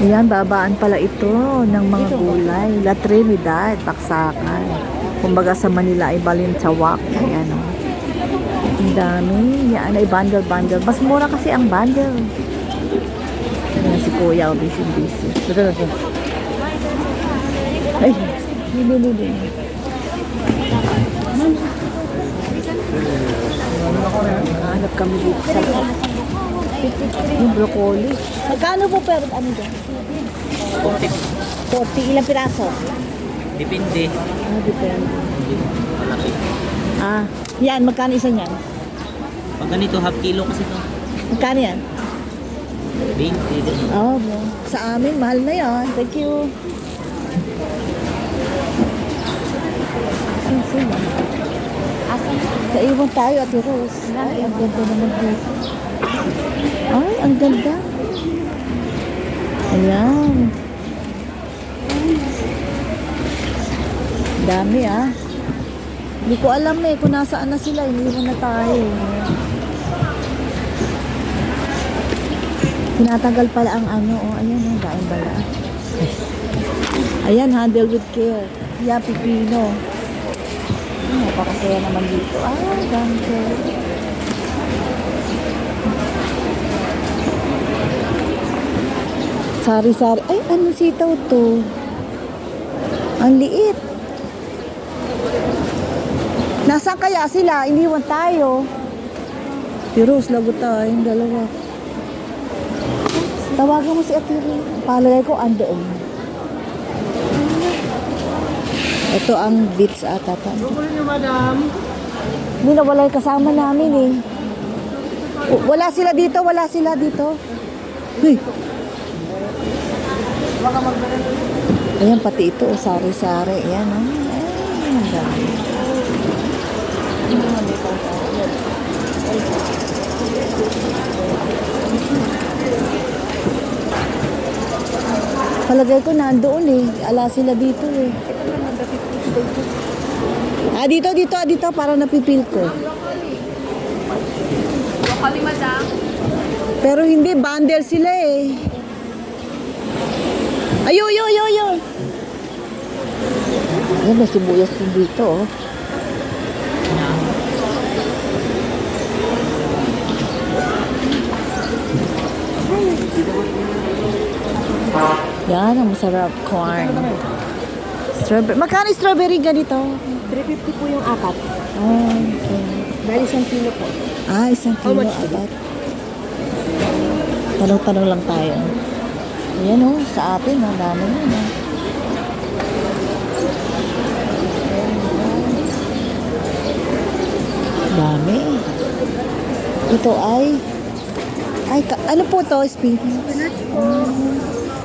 Ayan, babaan pala ito ng mga gulay. La Trinidad, Baksakan. Kumbaga sa Manila ay Balintawak. Ayan o. Ang dami. Yan ay bundle. Mas mura kasi ang bundle. Ayan si Kuya, busy. Ay, hindi. Hanap kami dito sa yung broccoli. Magkano po pero ano dyan? 40. Ilang piraso? Depende. Depende. Malaki. Yan. Magkano isa niyan? Pag ganito, half kilo kasi to. Magkano yan? 20 din. Oh, sa amin, mahal na yan. Thank you. Asan sila? Naiwan tayo, Ate Rose. Ay, ang ganda naman dito. Ay, ang ganda. Ayan. Dami Hindi ko alam kung nasaan na sila. Iniwan na tayo. Tinatanggal pala ang ayan dahil bala. Ayan, handle with care. Yeah, pipino. Napakasaya naman dito. Ganito. Sari-sari. Ay, anong sitaw to? Ang liit. Nasaan kaya sila? Iniwan tayo. Piros, lagot tayo. Yung dalawa. Tawagan mo si Ate Rin. Palagay ko, andoon. Ito ang beets ata. Bukulo niyo, madam. Hindi na wala yung kasama namin Wala sila dito. Hey. Ayan, pati ito. Sari-sari. Ayan, ang dami. Palagay ko nandoon Ala sila dito Dito para napipil ko. Pero hindi bundle sila Ayo. Ayan, may sibuyas din dito Yan, ang masarap. Corn. Strawberry. Magkano strawberry ganito? 350 po yung apat. Okay. Dahil 1 kilo po. 1 kilo apat. Tanong-tanong lang tayo. Ayan sa atin, dami na. Dami. Ito ay ano po to? Spinach?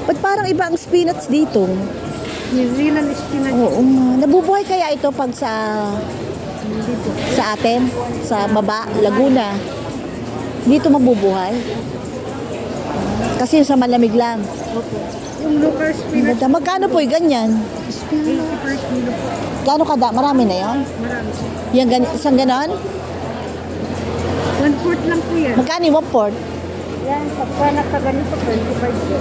Ba't parang iba ang spinach dito? New Zealand spinach. Oo nga. Nabubuhay kaya ito pag sa atin? Sa baba, Laguna? Dito mabubuhay? Kasi sa malamig lang. Opo. Yung local spinach. Magkano po yung ganyan? 80 per kilo po. Gano'n kada? Marami na yan? Marami. Isang ganon? 1/4 lang po yan. Magkano yung 1/4? Yan, sa panak ka ganito, 25 po.